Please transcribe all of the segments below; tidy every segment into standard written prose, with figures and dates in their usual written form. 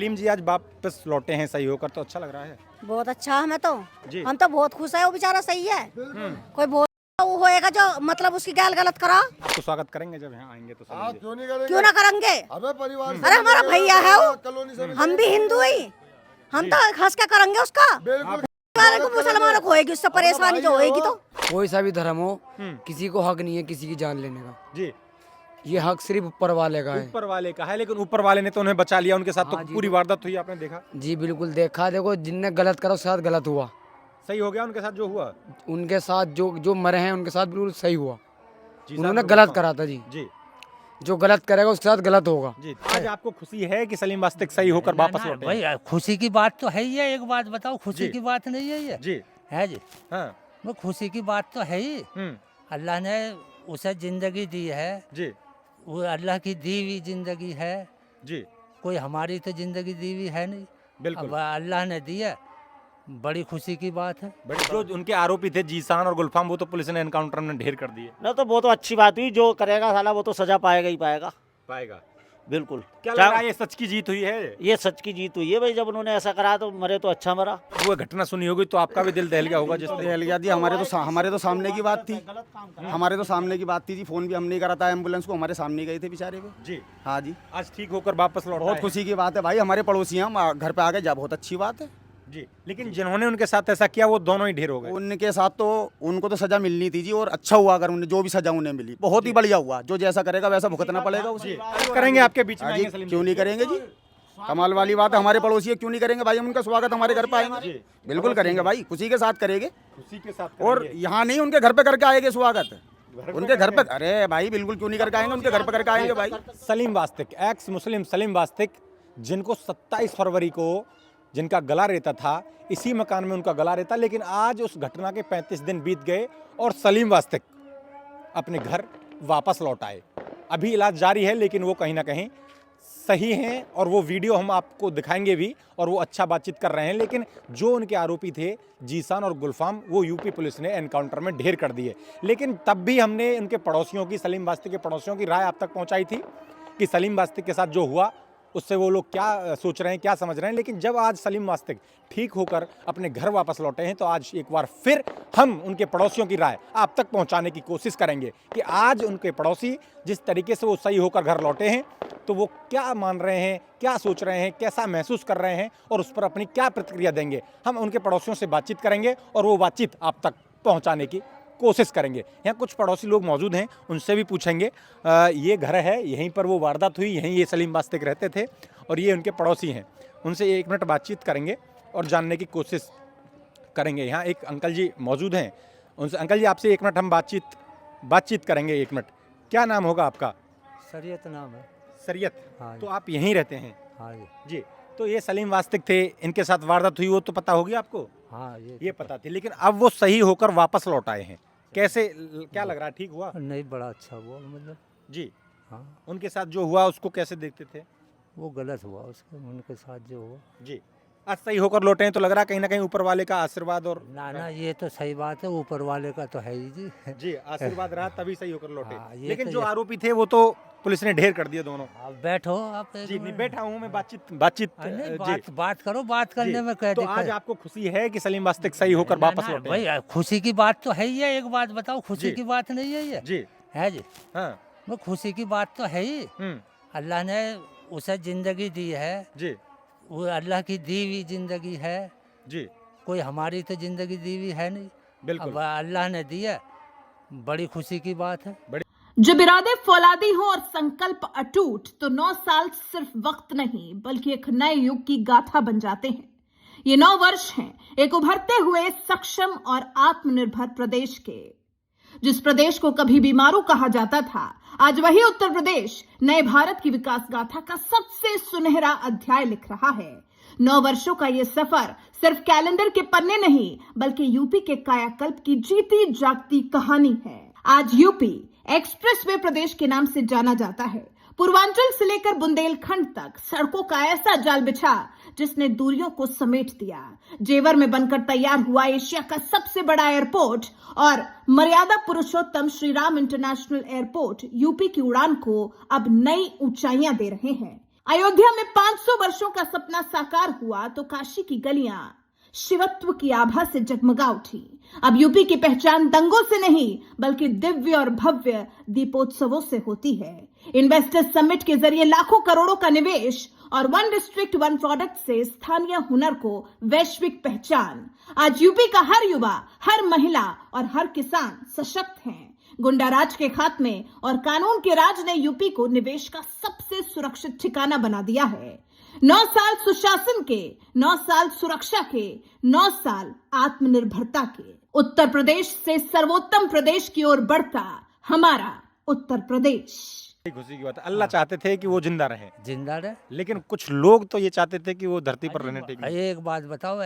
सलीम जी आज वापस लौटे हैं सही होकर, तो अच्छा लग रहा है। बहुत अच्छा हमें तो जी। हम तो बहुत खुश है। वो बेचारा सही है। कोई बहुत वो होएगा जो मतलब उसकी गाल गलत करा। आपको स्वागत करेंगे जब यहाँ आएंगे तो सलीम जी। क्यों ना करेंगे। अबे परिवार अरे हमारा भैया है वो, कॉलोनी से हम भी हिंदू ही, हम तो हंस के करेंगे उसका। बिल्कुल को मुसलमानों को होएगी उससे परेशानी जो होएगी तो। कोई सा भी धर्म हो, किसी को हक नहीं है किसी की जान लेने का। जी। ये हक सिर्फ ऊपर वाले का है। ऊपर वाले का है, लेकिन ऊपर वाले ने तो उन्हें बचा लिया। उनके साथ तो हाँ जी, पूरी वारदात हुई, आपने देखा। जी बिल्कुल देखा। देखो जिनने गलत करा उसके साथ गलत हुआ। सही हो गया उनके साथ जो हुआ। उनके साथ जो मरे हैं उनके साथ बिल्कुल सही हुआ। जी, उन्होंने साहब, गलत करा था जी। जी जो गलत करेगा उसके साथ गलत होगा। जी। आज आपको खुशी है कि सलीम वास्तिक सही होकर वापस लौटे हैं? भाई खुशी की बात तो है ही है। एक बात बताओ, खुशी जी। की बात नहीं है ये? जी। है जी। हाँ। वो खुशी की बात तो है ही। अल्लाह ने उसे जिंदगी दी है, जी। वो अल्लाह की दी हुई जिंदगी है। जी कोई हमारी तो जिंदगी दी हुई है नहीं। बिल्कुल। अब अल्लाह ने दी है, बड़ी खुशी की बात है। बड़े जो उनके आरोपी थे जीसान और गुलफाम, वो तो पुलिस ने एनकाउंटर में ढेर कर दिए। ना तो वो तो अच्छी बात हुई। जो करेगा साला वो तो सजा पाएगा ही पाएगा। पाएगा। बिल्कुल। क्या लग रहा है ये सच की जीत हुई है? ये सच की जीत हुई है भाई। जब उन्होंने ऐसा करा तो मरे तो अच्छा मरा। वो घटना सुनी होगी तो आपका भी दिल दहल गया होगा। जिस दहल गया जी। हमारे तो सामने की बात थी। हमारे तो सामने की बात थी जी। फोन भी हमने करा था एम्बुलेंस को, हमारे सामने गए थे बेचारे को। जी। हाँ जी। आज ठीक होकर वापस लौटा बहुत है। खुशी की बात है भाई। हमारे पड़ोसी हैं, हम घर पे आ गए जा, बहुत अच्छी बात है जी। लेकिन जिन्होंने उनके साथ ऐसा किया वो दोनों ही ढेर हो गए। उनके साथ तो उनको तो सजा मिलनी थी जी। और अच्छा हुआ अगर उन्हें जो भी सजा उन्हें मिली, बहुत ही बढ़िया हुआ। जो जैसा करेगा वैसा भुगतना पड़ेगा उसे। करेंगे आपके बीच में हाँ जी, आएंगे सलीम क्यों जी। नहीं करेंगे जी। कमाल वाली बात है। हमारे पड़ोसी है, क्यों नहीं करेंगे भाई। हम उनका स्वागत हमारे घर पे आएंगे, बिल्कुल करेंगे भाई। खुशी के साथ करेंगे। खुशी के साथ और करेंगे। यहाँ नहीं, उनके घर पे करके आएंगे स्वागत। उनके घर पे, अरे भाई बिल्कुल क्यों नहीं करके आएंगे, उनके घर पे करके आएंगे भाई। सलीम वास्तिक, एक्स मुस्लिम सलीम वास्तिक, जिनको 27 फरवरी को जिनका गला रहता था, इसी मकान में उनका गला रहता, लेकिन आज उस घटना के 35 दिन बीत गए और सलीम वास्तिक अपने घर वापस लौट आए। अभी इलाज जारी है, लेकिन वो कहीं ना कहीं सही हैं और वो वीडियो हम आपको दिखाएंगे भी और वो अच्छा बातचीत कर रहे हैं। लेकिन जो उनके आरोपी थे जीसान और गुलफाम, वो यूपी पुलिस ने एनकाउंटर में ढेर कर दिए। लेकिन तब भी हमने उनके पड़ोसियों की, सलीम वास्तिक के पड़ोसियों की राय आप तक पहुंचाई थी कि सलीम वास्तिक के साथ जो हुआ उससे वो लोग क्या सोच रहे हैं, क्या समझ रहे हैं। लेकिन जब आज सलीम वास्तिक ठीक होकर अपने घर वापस लौटे हैं तो आज एक बार फिर हम उनके पड़ोसियों की राय आप तक पहुंचाने की कोशिश करेंगे कि आज उनके पड़ोसी जिस तरीके से वो सही होकर घर लौटे हैं तो वो क्या मान रहे हैं, क्या सोच रहे हैं, कैसा महसूस कर रहे हैं और उस पर अपनी क्या प्रतिक्रिया देंगे। हम उनके पड़ोसियों से बातचीत करेंगे और वो बातचीत आप तक पहुँचाने की कोशिश करेंगे। यहाँ कुछ पड़ोसी लोग मौजूद हैं, उनसे भी पूछेंगे। ये घर है, यहीं पर वो वारदात हुई, यहीं ये सलीम वास्तिक रहते थे और ये उनके पड़ोसी हैं। उनसे 1 मिनट बातचीत करेंगे और जानने की कोशिश करेंगे। यहाँ एक अंकल जी मौजूद हैं, उनसे अंकल जी आपसे 1 मिनट हम बातचीत करेंगे। 1 मिनट, क्या नाम होगा आपका? शरीयत नाम है। सरियत। हाँ तो आप यहीं रहते हैं? हाँ जी। जी। तो ये सलीम वास्तिक थे, इनके साथ वारदात हुई वो तो पता होगी आपको? हाँ ये पता थी, लेकिन अब वो सही होकर वापस लौट आए हैं। कैसे, क्या लग रहा है, ठीक हुआ? नहीं, बड़ा अच्छा हुआ मतलब। जी। हाँ, उनके साथ जो हुआ उसको कैसे देखते थे? वो गलत हुआ उसके, उनके साथ जो हुआ। जी। आज सही होकर लौटे हैं तो लग रहा है कहीं ना कहीं ऊपर वाले का आशीर्वाद और ना ये तो सही बात है, ऊपर वाले का तो है ही जी। जी आशीर्वाद रहा तभी सही होकर लौटे। हाँ, ये लेकिन तो जो ये- आरोपी थे वो तो पुलिस ने ढेर कर दिए दोनों। आप बैठो, आप एक जी नहीं मिनट। बैठा हूँ मैं, बातचीत नहीं, जी बात करो, बात करने जी। में क्या तो दिक्कत आज है? आपको खुशी है कि सलीम वास्तिक सही होकर ना, वापस ना, लौटे? भाई खुशी की बात तो है ही है। एक बात बताओ, खुशी जी। की बात नहीं है ये? जी। है जी। हाँ। वो खुशी की बात तो है ही। अल्लाह ने उसे जिंदगी दी है, जी। वो अल्लाह की दी हुई जिंदगी है। जी कोई हमारी तो जिंदगी दी हुई है नहीं। बिल्कुल। अब अल्लाह ने दी है, बड़ी खुशी की बात है। जब इरादे फौलादी हो और संकल्प अटूट तो 9 साल सिर्फ वक्त नहीं बल्कि एक नए युग की गाथा बन जाते हैं। ये 9 वर्ष हैं एक उभरते हुए सक्षम और आत्मनिर्भर प्रदेश के। जिस प्रदेश को कभी बीमारू कहा जाता था, आज वही उत्तर प्रदेश नए भारत की विकास गाथा का सबसे सुनहरा अध्याय लिख रहा है। 9 वर्षों का ये सफर सिर्फ कैलेंडर के पन्ने नहीं बल्कि यूपी के कायाकल्प की जीती जागती कहानी है। आज यूपी एक्सप्रेस वे प्रदेश के नाम से जाना जाता है। पूर्वांचल से लेकर बुंदेलखंड तक सड़कों का ऐसा जाल बिछा जिसने दूरियों को समेट दिया। जेवर में बनकर तैयार हुआ एशिया का सबसे बड़ा एयरपोर्ट और मर्यादा पुरुषोत्तम श्रीराम इंटरनेशनल एयरपोर्ट यूपी की उड़ान को अब नई ऊंचाइयां दे रहे हैं। अयोध्या में 500 वर्षों का सपना साकार हुआ तो काशी की गलियां शिवत्व की आभा से जगमगा उठी। अब यूपी की पहचान दंगों से नहीं बल्कि दिव्य और भव्य दीपोत्सवों से होती है। इन्वेस्टर्स समिट के जरिए लाखों करोड़ों का निवेश और वन डिस्ट्रिक्ट वन प्रोडक्ट से स्थानीय हुनर को वैश्विक पहचान। आज यूपी का हर युवा, हर महिला और हर किसान सशक्त हैं। गुंडा राज के खात्मे और कानून के राज ने यूपी को निवेश का सबसे सुरक्षित ठिकाना बना दिया है। 9 साल सुशासन के, 9 साल सुरक्षा के, 9 साल आत्मनिर्भरता के। उत्तर प्रदेश से सर्वोत्तम प्रदेश की ओर बढ़ता हमारा उत्तर प्रदेश। खुशी की बात है। अल्लाह चाहते थे कि वो जिंदा रहे, जिंदा रहे। लेकिन कुछ लोग तो ये चाहते थे कि वो धरती पर रहने टिके। एक बात बताओ,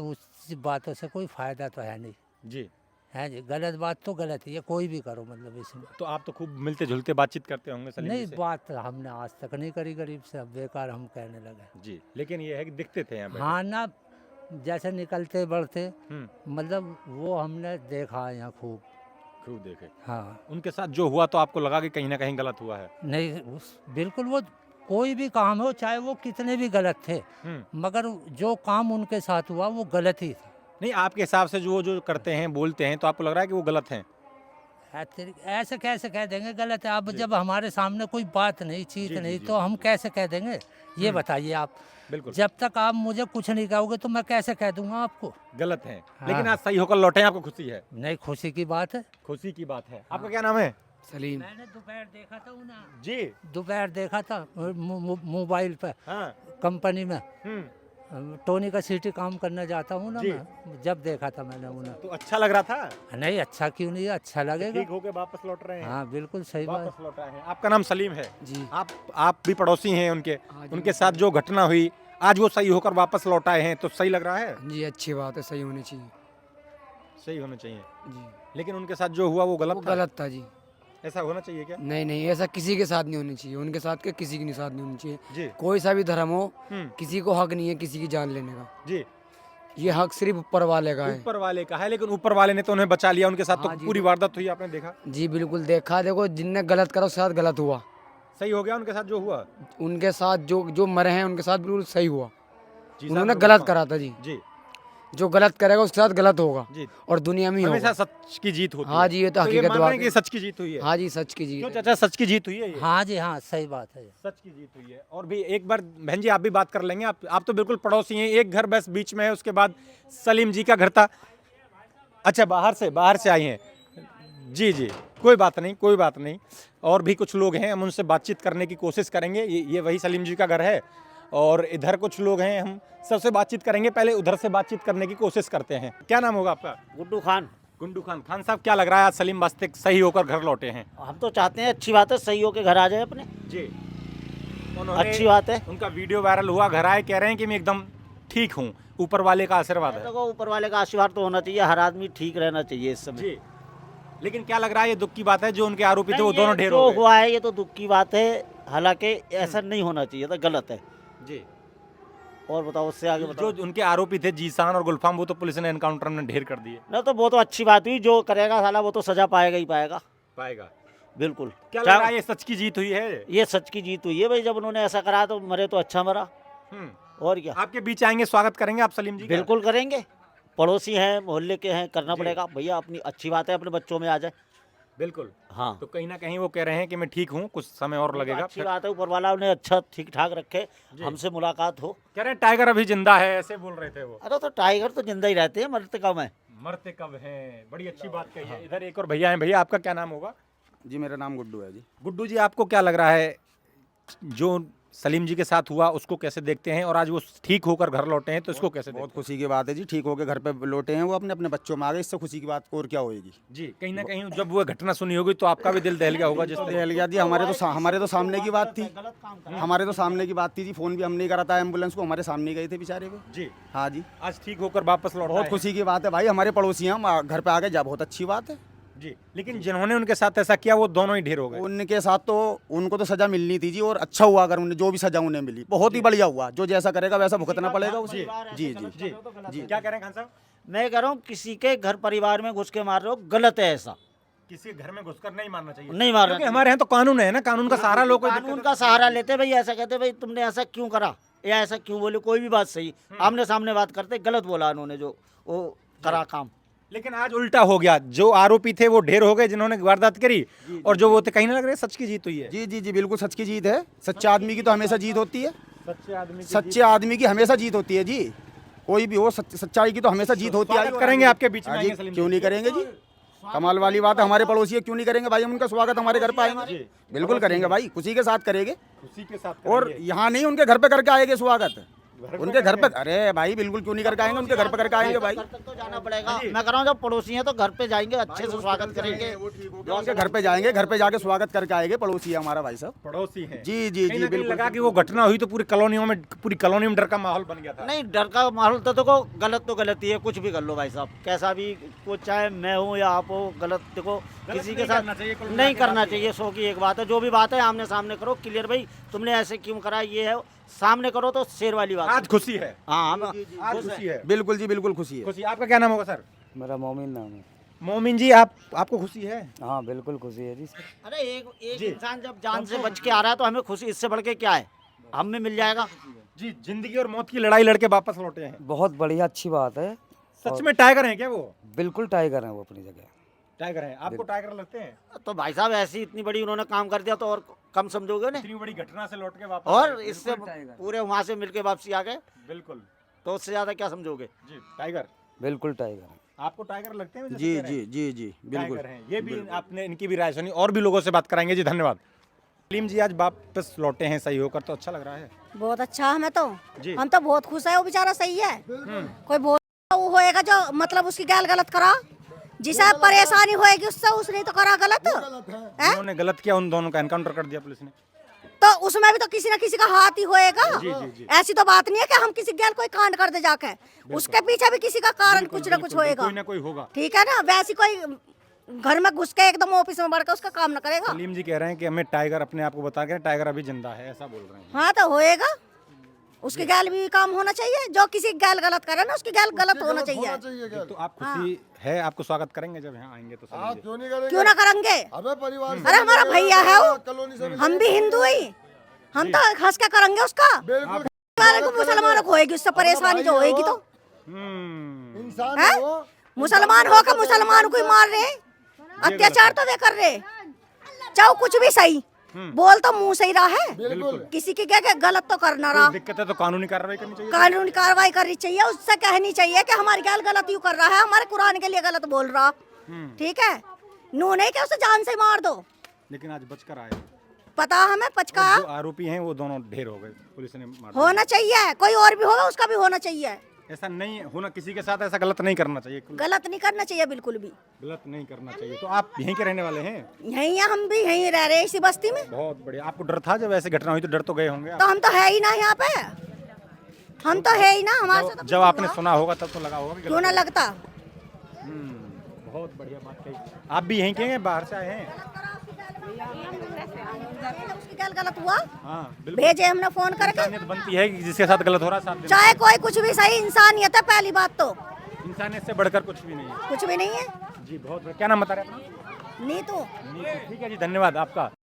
उस बातों से कोई फायदा तो है नहीं जी है जी। गलत बात तो गलत है, ये कोई भी करो, मतलब इसमें तो आप तो खूब मिलते जुलते बातचीत करते होंगे सलीम नहीं। जी से। बात हमने आज तक नहीं करी गरीब से, अब बेकार हम कहने लगे। जी, लेकिन ये है कि दिखते थे यहाँ पे। हाँ ना, जैसे निकलते बढ़ते हम्म, मतलब वो हमने देखा है यहाँ खूब। खूब देखे। हाँ उनके साथ जो हुआ तो आपको लगा कि कहीं ना कहीं गलत हुआ है। नहीं, बिल्कुल वो कोई भी काम हो, चाहे वो कितने भी गलत थे, मगर जो काम उनके साथ हुआ वो गलत ही था। नहीं, आपके हिसाब से जो करते हैं, बोलते हैं, तो आपको लग रहा है कि वो गलत हैं। ऐसे कैसे कह देंगे गलत है? अब जब हमारे सामने कोई बात नहीं, चीज नहीं, तो हम कैसे कह देंगे? ये बताइए आप। बिल्कुल जब तक आप मुझे कुछ नहीं कहोगे तो मैं कैसे कह दूंगा आपको गलत हैं। हाँ। लेकिन आज सही होकर लौटे हैं, आपको खुशी है? नहीं, खुशी की बात है। खुशी की बात है। आपका क्या नाम है? सलीम। मैंने दोपहर देखा था ना जी। दोपहर देखा था मोबाइल पे, हाँ। कंपनी में टोनी का सिटी काम करने जाता हूँ ना जी। मैं, जब देखा था मैंने उन्हें। तो अच्छा लग रहा था? नहीं, अच्छा क्यों नहीं, अच्छा लगेगा। ठीक होके वापस लौट रहे हैं? हाँ बिल्कुल सही बात। वापस लौटा है। आपका नाम सलीम है जी। आप भी पड़ोसी हैं उनके? हाँ जी। उनके साथ जो घटना हुई, आज वो सही होकर वापस लौट आए हैं, तो सही लग रहा है? जी अच्छी बात है, सही होनी चाहिए सही होना चाहिए। जी। लेकिन उनके साथ जो हुआ वो वो गलत था? गलत था जी। ऐसा होना चाहिए क्या? नहीं नहीं, ऐसा किसी के साथ नहीं होनी चाहिए, उनके साथ के किसी के साथ नहीं होनी चाहिए। जी। कोई सा भी धर्म हो, हम्म, किसी को हक नहीं है किसी की जान लेने का। जी। ये हक सिर्फ ऊपर वाले का है। ऊपर वाले का है, लेकिन ऊपर वाले ने तो उन्हें बचा लिया। उनके साथ हाँ तो जी, पूरी वारदात हुई, आपने देखा। जी बिल्कुल देखा। देखो, जिनने गलत करा उसके साथ गलत हुआ। सही हो गया उनके साथ जो हुआ? उनके साथ जो मरे हैं उनके साथ बिल्कुल सही हुआ। जी, उन्होंने साहब, गलत करा था जी। जी जो गलत करेगा उसके साथ गलत होगा जी। और दुनिया में ही हमेशा होगा। सच की जीत होती है। हाँ जी, ये तो हकीकत मान बात रहे हैं है। कि सच की जीत हुई है? हाँ जी, सच की जीत क्यों है। चाचा, सच की जीत हुई है ये? हाँ जी, हाँ सही बात है। सच की जीत हुई है। और भी एक बार बहन जी आप भी बात कर लेंगे। आप तो बिल्कुल पड़ोसी हैं, एक घर बस बीच में है, उसके बाद सलीम जी का घर था। अच्छा, बाहर से आई हैं। जी जी, कोई बात नहीं, कोई बात नहीं। और भी कुछ लोग हैं, हम उनसे बातचीत करने की कोशिश करेंगे। ये वही सलीम जी का घर है और इधर कुछ लोग हैं, हम सबसे बातचीत करेंगे। पहले उधर से बातचीत करने की कोशिश करते हैं। क्या नाम होगा आपका? गुड्डू खान। गुंडू खान। खान साहब, क्या लग रहा है आज सलीम वास्तिक सही होकर घर लौटे हैं? हम तो चाहते हैं, अच्छी बात है, सही होके घर आ जाए अपने। जी। अच्छी बात है। उनका वीडियो वायरल हुआ, घर आए कह रहे हैं कि मैं एकदम ठीक हूँ, ऊपर वाले का आशीर्वाद है। देखो, ऊपर वाले का आशीर्वाद तो होना चाहिए, हर आदमी ठीक रहना चाहिए इस समय। जी। लेकिन क्या लग रहा है, ये दुख की बात है, जो उनके आरोपी थे वो नहीं, दोनों ये ढेर जो हो गए। हुआ है ये तो दुख की बात है, हालांकि ऐसा नहीं होना चाहिए था, गलत है। जी। और बताओ, उससे आगे बताओ। जो उनके आरोपी थे जीसान और गुलफाम, वो तो पुलिस ने एनकाउंटर में ढेर कर दिए। ना तो वो तो अच्छी बात हुई, जो करेगा साला वो तो सजा पाएगा ही पाएगा। पाएगा। बिल्कुल। क्या लग रहा है, ये सच की जीत हुई है? ये सच की जीत हुई है भाई, जब उन्होंने ऐसा करा तो मरे तो अच्छा मरा। और क्या। आपके बीच आएंगे, स्वागत करेंगे आप सलीम जी का? बिल्कुल करेंगे, पड़ोसी हैं, मोहल्ले के हैं, करना पड़ेगा भैया। अपनी अच्छी बात है, अपने बच्चों में आ जाए। बिल्कुल। हाँ, तो कहीं ना कहीं वो कह रहे हैं कि मैं ठीक हूँ, कुछ समय और लगेगा। अच्छी बात है, ऊपर वाला उन्हें अच्छा ठीक ठाक रखे, हमसे मुलाकात हो। कह रहे हैं टाइगर अभी जिंदा है, ऐसे बोल रहे थे वो। अरे तो टाइगर तो जिंदा ही रहते हैं, मरते कम है। मरते कब हैं, बड़ी अच्छी बात कही है। इधर एक और भैया हैं। भैया, आपका क्या नाम होगा? जी, मेरा नाम गुड्डू है जी। गुड्डू जी, आपको क्या लग रहा है, जो सलीम जी के साथ हुआ उसको कैसे देखते हैं, और आज वो ठीक होकर घर लौटे हैं तो इसको कैसे बहुत देखते खुशी की बात है जी, ठीक होकर घर पे लौटे हैं, वो अपने अपने बच्चों में आ गए, इससे खुशी की बात और क्या होगी हैं? जी। कहीं ना कहीं जब वो घटना सुनी होगी तो आपका भी दिल दहल गया होगा। जिस दहल गया जी, हमारे तो सामने की बात थी। हमारे तो सामने की बात थी जी, फोन भी हम नहीं करा था एम्बुलेंस को, हमारे सामने गए थे बेचारे को। जी। हाँ जी, आज ठीक होकर वापस लौट बहुत खुशी की बात है भाई, हमारे पड़ोसी हैं, हम घर पे आ गए जा, बहुत अच्छी बात है जी। लेकिन जिन्होंने उनके साथ ऐसा किया वो दोनों ही ढेर हो गए। उनके साथ तो उनको तो सजा मिलनी थी जी, और अच्छा हुआ अगर उन्हें जो भी सजा उन्हें मिली, बहुत ही बढ़िया हुआ। जो जैसा करेगा वैसा भुगतना पड़ेगा उसे। जी जी जी जी। क्या कह रहे हैं खान साहब? मैं कह रहा हूँ, किसी के घर परिवार में घुस के मार रहे हो, गलत है ऐसा। किसी के घर में घुसकर नहीं मारना चाहिए, नहीं मारना क्योंकि हमारे यहाँ तो कानून है ना, कानून का सहारा लोग कानून का सहारा लेते भाई, ऐसा कहते भाई तुमने ऐसा क्यों करा या ऐसा क्यों बोले, कोई भी बात सही आमने सामने बात करते, गलत बोला उन्होंने जो वो करा काम। लेकिन आज उल्टा हो गया, जो आरोपी थे वो ढेर हो गए जिन्होंने वारदात करी, और जो वो थे कहीं ना लग रहा है सच की जीत हुई है। जी जी जी बिल्कुल सच की जीत है। सच्चे आदमी की तो हमेशा जीत होती है। सच्चे आदमी की हमेशा जीत होती है जी। कोई भी हो सच्चाई की तो हमेशा जीत होती है। स्वागत करेंगे आपके बीच में हाँ आएंगे जी, सलीम क्यों जी। नहीं करेंगे जी। कमाल वाली बात है, हमारे पड़ोसी है, क्यों नहीं करेंगे भाई, हम उनका स्वागत हमारे घर पे आएंगे, बिल्कुल करेंगे भाई, खुशी के साथ करेंगे। खुशी के साथ और करेंगे। यहाँ नहीं, उनके घर पे करके आएंगे स्वागत, उनके घर पे। अरे भाई बिल्कुल क्यों नहीं करके आएंगे, उनके घर पे करके आएंगे भाई। घर तक तो जाना पड़ेगा, मैं कह रहा हूँ जब पड़ोसी हैं तो घर पे जाएंगे, अच्छे से स्वागत करेंगे। उनके घर पे जाएंगे, घर पे जाके स्वागत करके आएंगे। पड़ोसी है हमारा भाई साहब। पड़ोसी है। जी जी जी बिल्कुल। लगा कि वो घटना हुई तो पूरी कॉलोनियों में डर का माहौल बन गया था। नहीं, डर का माहौल तो देखो, गलत तो गलत ही है, कुछ भी कर लो भाई साहब, कैसा भी को, चाहे मैं हूँ या आप हो, गलत देखो किसी के साथ नहीं करना चाहिए। सो की एक बात है, जो भी बात है आमने सामने करो, क्लियर भाई तुमने ऐसे क्यों करा, ये है सामने करो तो शेर वाली बात। आज खुशी है, हाँ आज खुशी है, बिल्कुल जी बिल्कुल खुशी है। खुशी। आपका क्या नाम होगा सर? मेरा मोमिन नाम है। मोमिन जी, आपको खुशी है? हाँ बिल्कुल खुशी है जी। अरे एक इंसान जब जान से बच के आ रहा है तो हमें खुशी इससे बढ़ के क्या है, हम में मिल जाएगा जी। जिंदगी और मौत की लड़ाई लड़के वापस लौटे हैं। बहुत बढ़िया अच्छी बात है। सच में टाइगर हैं क्या वो? बिल्कुल टाइगर है वो अपनी जगह। टाइगर हैं। आपको टाइगर लगते हैं? तो भाई साहब ऐसी इतनी बड़ी उन्होंने काम कर दिया तो और कम समझोगे ना, इतनी बड़ी घटना से लौट के वापस और आए। इससे पूरे वहां से मिलके वापसी आ गए, बिल्कुल तो उससे ज्यादा क्या समझोगे। जी। टाइगर, बिल्कुल टाइगर है। आपको टाइगर लगते हैं? जी जी जी जी बिल्कुल। टाइगर हैं। ये भी आपने इनकी भी राय सुनी, और भी लोगों से बात कराएंगे जी। धन्यवाद। सलीम जी आज वापस लौटे हैं सही होकर, तो अच्छा लग रहा है बहुत अच्छा, हमें तो जी। हम तो बहुत खुश है। वो बेचारा सही है। कोई बहुत वो होएगा जो मतलब उसकी गाल गलत करा, जिसे परेशानी होएगी उससे, उसने तो करा गलत है। उन्होंने गलत किया, उन दोनों का एनकाउंटर कर दिया पुलिस ने। तो उसमें भी तो किसी न किसी का हाथ ही होएगा। ऐसी तो बात नहीं है कि हम किसी गैल कोई कांड कर दे जाके, उसके पीछे भी किसी का कारण कुछ न कुछ होएगा। कोई ना कोई होगा। ठीक है ना, वैसी कोई घर में घुस के एकदम ऑफिस में बढ़ के उसका काम न करेगा। सलीम जी कह रहे हैं कि हमें टाइगर, अपने आप को बता के टाइगर अभी जिंदा है, ऐसा बोल रहे हैं। हाँ तो होएगा, उसकी गैल भी काम होना चाहिए। जो किसी की गैल गलत करे ना, उसकी गैल गलत होना चाहिए। तो आप खुशी है, आपको स्वागत करेंगे जब यहाँ आएंगे तो सलीम जी? क्यों ना करेंगे? अरे हमारा भैया है वो, हम भी हिंदू ही, हम तो हंस के करेंगे उसका। मुसलमानों को होएगी उससे परेशानी जो होएगी, तो है मुसलमान होकर मुसलमान को ही मार रहे, अत्याचार तो वे कर रहे। चाहे कुछ भी सही बोल तो मुंह से ही रहा है, किसी की क्या गलत तो करना रहा। दिक्कत है तो कानूनी कार्रवाई करनी चाहिए। कानूनी कार्रवाई करनी चाहिए, उससे कहनी चाहिए कि हमारी गाल गलत यूं कर रहा है, हमारे कुरान के लिए गलत बोल रहा। ठीक है, नू नहीं कि उसे जान से मार दो। लेकिन आज बचकर आए। पता हमें पचका जो आरोपी हैं वो दोनों ढेर हो गए, पुलिस ने मार दिया। होना चाहिए, कोई और भी होगा उसका भी होना चाहिए। ऐसा नहीं होना, किसी के साथ ऐसा गलत नहीं करना चाहिए। गलत नहीं करना चाहिए, बिल्कुल भी गलत नहीं करना चाहिए। तो आप यहीं के रहने वाले हैं? यहीं है, हम भी यहीं रह रहे हैं इसी बस्ती में। बहुत बढ़िया। आपको डर था जब ऐसे घटना हुई तो? डर तो गए होंगे तो हम तो है ही ना यहाँ पे, हम तो है ही ना, हमारे से तो जब आपने सुना होगा तब तो लगा होगा कि क्यों ना लगता। बहुत बढ़िया बात कही। आप भी यहीं के हैं, बाहर से आए हैं? उसकी गाल गलत हुआ, हाँ बिल्कुल। भेजे हमने फोन करके। इंसानियत बनती है कि जिसके साथ गलत हो रहा है साथ देना। चाहे कोई कुछ भी सही, इंसानियत है पहली बात तो, इंसानियत से बढ़कर कुछ भी नहीं है। कुछ भी नहीं है जी बहुत बढ़िया। क्या नाम बता रहे हैं अपना? नीतू। ठीक है जी, धन्यवाद आपका।